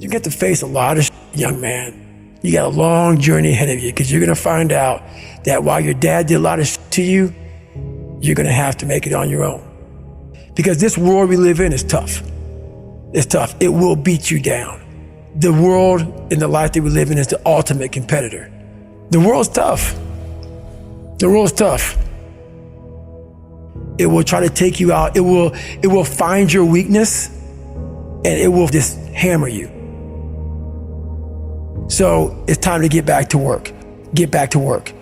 You get to face a lot of young man. You got a long journey ahead of you because you're going to find out that while your dad did a lot of to you, you're going to have to make it on your own. Because this world we live in is tough. It's tough. It will beat you down. The world and the life that we live in is the ultimate competitor. The world's tough. The world's tough. It will try to take you out. It will find your weakness and it will just hammer you. So it's time to get back to work. Get back to work.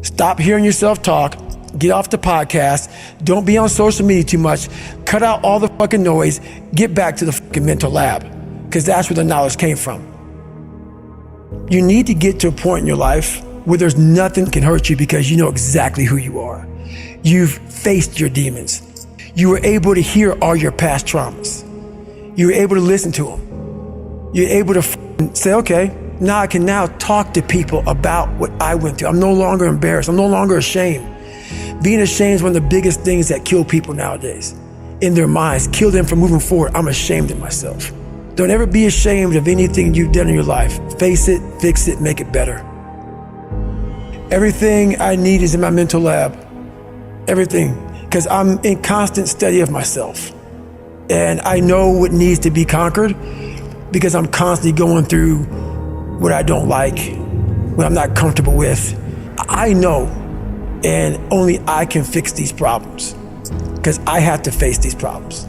Stop hearing yourself talk. Get off the podcast. Don't be on social media too much. Cut out all the fucking noise. Get back to the fucking mental lab, because that's where the knowledge came from. You need to get to a point in your life where there's nothing can hurt you because you know exactly who you are. You've faced your demons. You were able to hear all your past traumas. You were able to listen to them. You're able to say, okay, now I can now talk to people about what I went through. I'm no longer embarrassed. I'm no longer ashamed. Being ashamed is one of the biggest things that kill people nowadays. In their minds, kill them from moving forward. I'm ashamed of myself. Don't ever be ashamed of anything you've done in your life. Face it, fix it, make it better. Everything I need is in my mental lab. Everything. Because I'm in constant study of myself. And I know what needs to be conquered because I'm constantly going through what I don't like, what I'm not comfortable with. I know, and only I can fix these problems because I have to face these problems.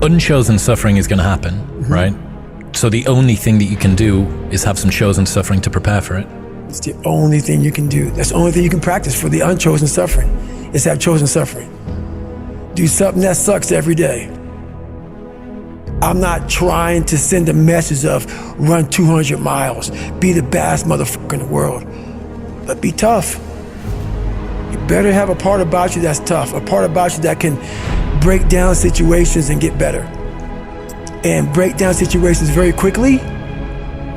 Unchosen suffering is going to happen, right? So the only thing that you can do is have some chosen suffering to prepare for it. It's the only thing you can do. That's the only thing you can practice for the unchosen suffering, is have chosen suffering. Do something that sucks every day. I'm not trying to send a message of run 200 miles, be the baddest motherfucker in the world, but be tough. You better have a part about you that's tough, a part about you that can break down situations and get better. And break down situations very quickly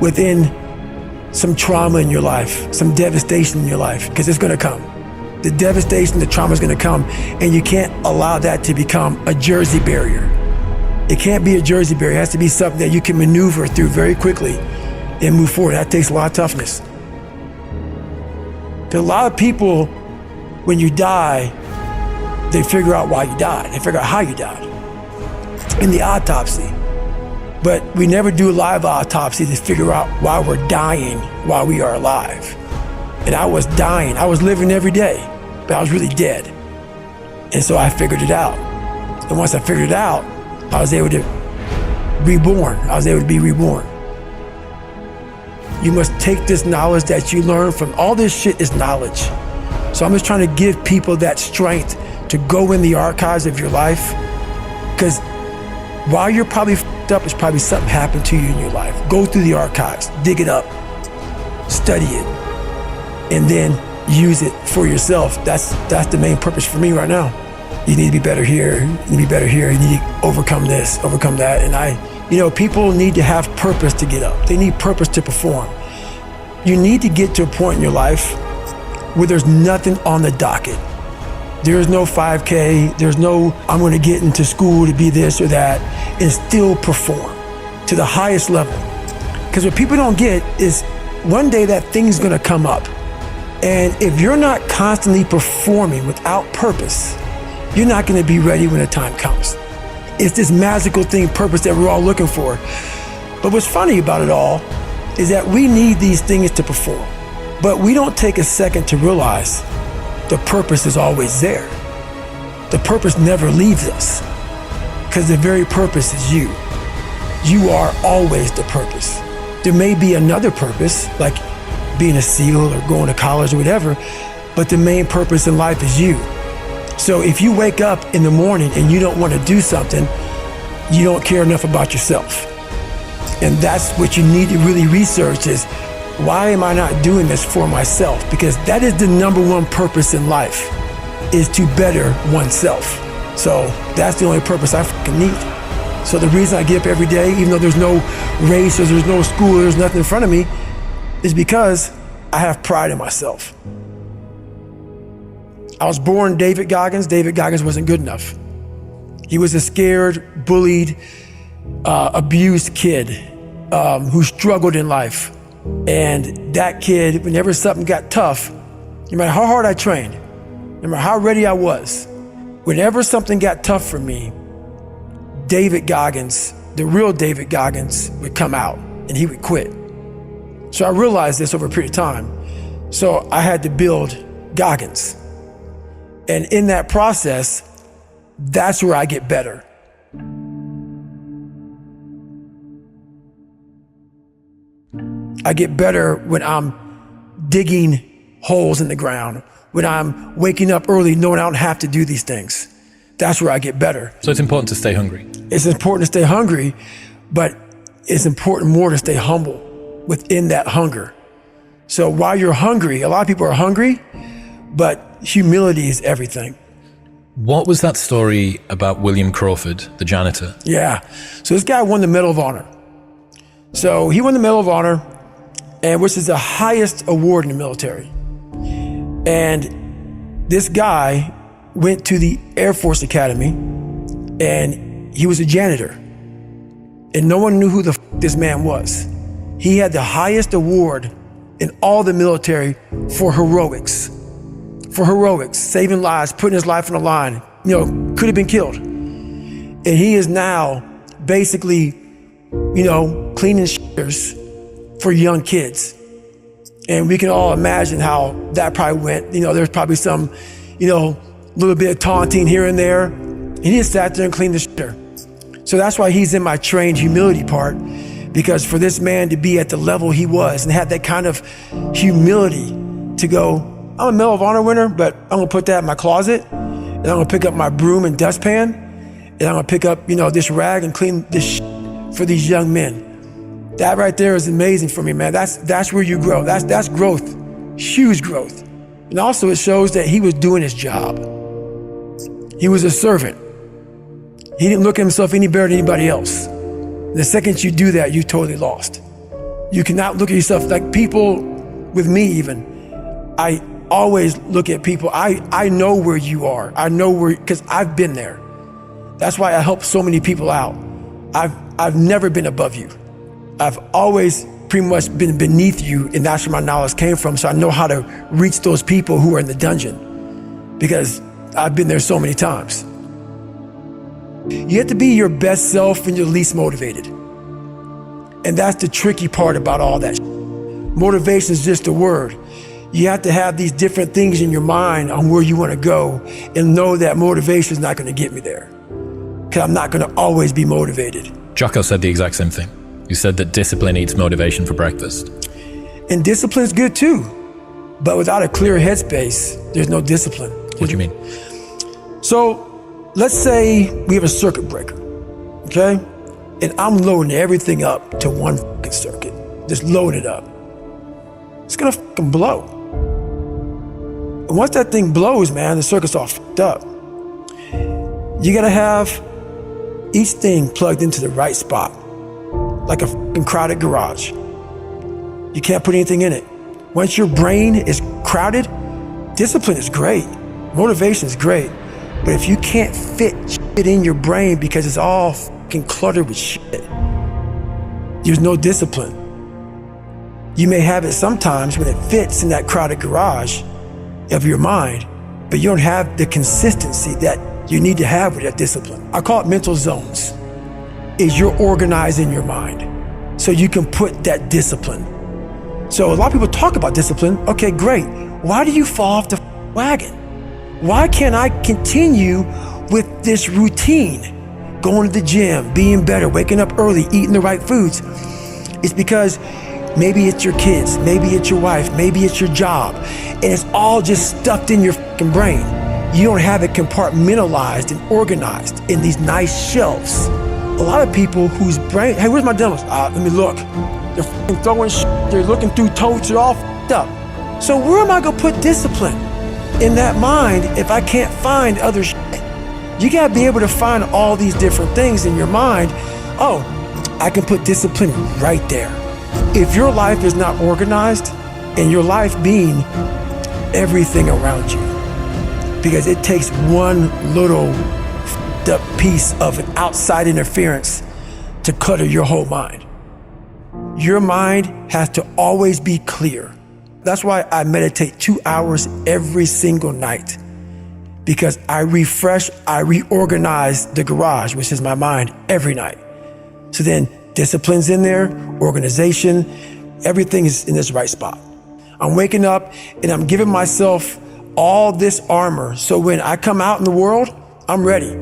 within some trauma in your life, some devastation in your life, because it's gonna come. The devastation, the trauma is gonna come, and you can't allow that to become a Jersey barrier. It can't be a Jersey barrier. It has to be something that you can maneuver through very quickly and move forward. That takes a lot of toughness. Because a lot of people, when you die, they figure out why you died. They figure out how you died in the autopsy. But we never do a live autopsy to figure out why we're dying while we are alive. And I was dying. I was living every day, but I was really dead. And so I figured it out. And once I figured it out, I was able to reborn. I was able to be reborn. You must take this knowledge that you learn from all this shit is knowledge. So I'm just trying to give people that strength to go in the archives of your life. Because while you're probably f***ed up, it's probably something happened to you in your life. Go through the archives, dig it up, study it, and then use it for yourself. That's the main purpose for me right now. You need to be better here, you need to be better here, you need to overcome this, overcome that. And people need to have purpose to get up. They need purpose to perform. You need to get to a point in your life where there's nothing on the docket. There's no 5K, there's no, I'm gonna get into school to be this or that, and still perform to the highest level. Because what people don't get is one day that thing's gonna come up. And if you're not constantly performing without purpose, you're not gonna be ready when the time comes. It's this magical thing, purpose, that we're all looking for. But what's funny about it all is that we need these things to perform, but we don't take a second to realize the purpose is always there. The purpose never leaves us, because the very purpose is you. You are always the purpose. There may be another purpose, like being a SEAL or going to college or whatever, but the main purpose in life is you. So if you wake up in the morning and you don't want to do something, you don't care enough about yourself. And that's what you need to really research is, why am I not doing this for myself? Because that is the number one purpose in life, is to better oneself. So that's the only purpose I fucking need. So the reason I get up every day, even though there's no race or there's no school, or there's nothing in front of me, is because I have pride in myself. I was born David Goggins. David Goggins wasn't good enough. He was a scared, bullied, abused kid who struggled in life. And that kid, whenever something got tough, no matter how hard I trained, no matter how ready I was, whenever something got tough for me, David Goggins, the real David Goggins, would come out and he would quit. So I realized this over a period of time. So I had to build Goggins. And in that process, that's where I get better. I get better when I'm digging holes in the ground, when I'm waking up early knowing I don't have to do these things. That's where I get better. So it's important to stay hungry. It's important to stay hungry, but it's important more to stay humble within that hunger. So while you're hungry, a lot of people are hungry, but humility is everything. What was that story about William Crawford, the janitor? Yeah, so this guy won the Medal of Honor. So he won the Medal of Honor, and which is the highest award in the military. And this guy went to the Air Force Academy, and he was a janitor. And no one knew who the this man was. He had the highest award in all the military for heroics. For heroics, saving lives, putting his life on the line, could have been killed. And he is now basically, cleaning shitters for young kids. And we can all imagine how that probably went. There's probably some, little bit of taunting here and there. And he just sat there and cleaned the shitter. So that's why he's in my trained humility part, because for this man to be at the level he was and have that kind of humility to go, I'm a Medal of Honor winner, but I'm gonna put that in my closet, and I'm gonna pick up my broom and dustpan, and I'm gonna pick up, this rag and clean this shit for these young men. That right there is amazing for me, man. That's where you grow. That's growth, huge growth. And also it shows that he was doing his job. He was a servant. He didn't look at himself any better than anybody else. The second you do that, you totally lost. You cannot look at yourself like people with me even. I always look at people. I know where you are. I know where, because I've been there. That's why I help so many people out. I've never been above you. I've always pretty much been beneath you, and that's where my knowledge came from. So I know how to reach those people who are in the dungeon, because I've been there so many times. You have to be your best self when you're least motivated. And that's the tricky part about all that. Motivation is just a word. You have to have these different things in your mind on where you want to go, and know that motivation is not going to get me there, because I'm not going to always be motivated. Jocko said the exact same thing. You said that discipline eats motivation for breakfast. And discipline is good too, but without a clear headspace, there's no discipline. What do you mean? So let's say we have a circuit breaker, okay? And I'm loading everything up to one fucking circuit, just load it up. It's gonna fucking blow. And once that thing blows, man, the circuit's all fucked up. You gotta have each thing plugged into the right spot, like a fucking crowded garage. You can't put anything in it. Once your brain is crowded, discipline is great, motivation is great, but if you can't fit shit in your brain because it's all fucking cluttered with shit, there's no discipline. You may have it sometimes when it fits in that crowded garage of your mind, but you don't have the consistency that you need to have with that discipline. I call it mental zones. Is you're organized in your mind so you can put that discipline. So a lot of people talk about discipline. Okay, great. Why do you fall off the wagon? Why can't I continue with this routine? Going to the gym, being better, waking up early, eating the right foods. It's because maybe it's your kids, maybe it's your wife, maybe it's your job, and it's all just stuffed in your fucking brain. You don't have it compartmentalized and organized in these nice shelves. A lot of people whose brain, hey, where's my demos? Let me look. They're fucking throwing shit, they're looking through totes, they're all fucked up. So where am I gonna put discipline in that mind if I can't find other shit? You gotta be able to find all these different things in your mind. Oh, I can put discipline right there. If your life is not organized, and your life being everything around you, because it takes one little up piece of an outside interference to clutter your whole mind. Your mind has to always be clear. That's why I meditate 2 hours every single night, because I refresh, I reorganize the garage, which is my mind, every night. So then discipline's in there, organization, everything is in its right spot. I'm waking up and I'm giving myself all this armor, so when I come out in the world, I'm ready.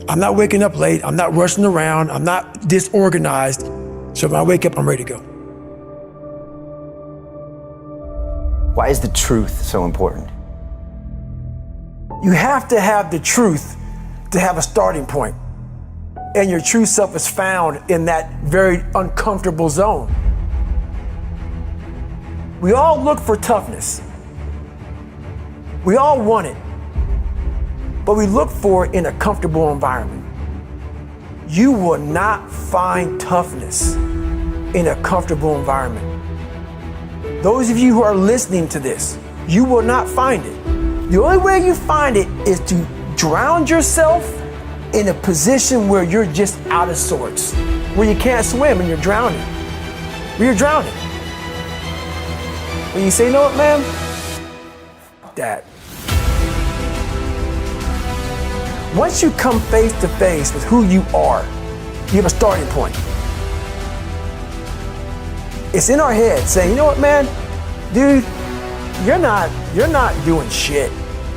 I'm not waking up late, I'm not rushing around, I'm not disorganized. So when I wake up, I'm ready to go. Why is the truth so important? You have to have the truth to have a starting point. And your true self is found in that very uncomfortable zone. We all look for toughness. We all want it, but we look for it in a comfortable environment. You will not find toughness in a comfortable environment. Those of you who are listening to this, you will not find it. The only way you find it is to drown yourself in a position where you're just out of sorts, where you can't swim and you're drowning. Where you're drowning. When you say, you know what, man? That. Once you come face to face with who you are, you have a starting point. It's in our head saying, you know what, man? Dude, you're not doing shit.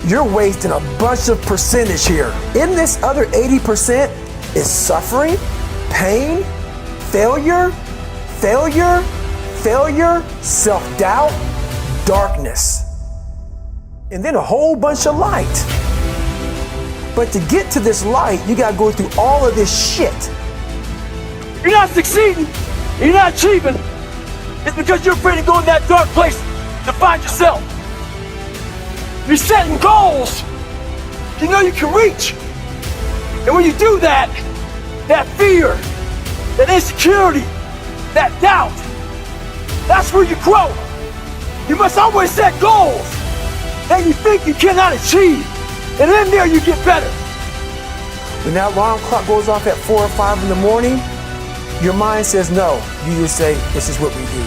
You're wasting a bunch of percentage here. In this other 80% is suffering, pain, failure, self-doubt, darkness, and then a whole bunch of light. But to get to this light, you gotta go through all of this shit. You're not succeeding, you're not achieving. It's because you're afraid to go in that dark place to find yourself. You're setting goals you know you can reach. And when you do that, that fear, that insecurity, that doubt, that's where you grow. You must always set goals that you think you cannot achieve. And in there you get better. When that alarm clock goes off at 4 or 5 in the morning, your mind says no. You just say, this is what we do.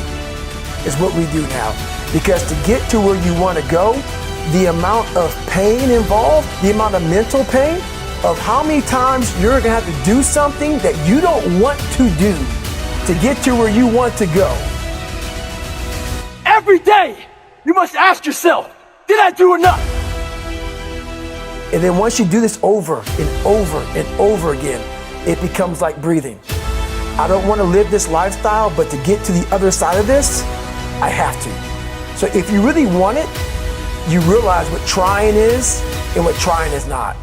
It's what we do now. Because to get to where you want to go, the amount of pain involved, the amount of mental pain, of how many times you're going to have to do something that you don't want to do to get to where you want to go. Every day, you must ask yourself, did I do enough? And then once you do this over and over and over again, it becomes like breathing. I don't want to live this lifestyle, but to get to the other side of this, I have to. So if you really want it, you realize what trying is and what trying is not.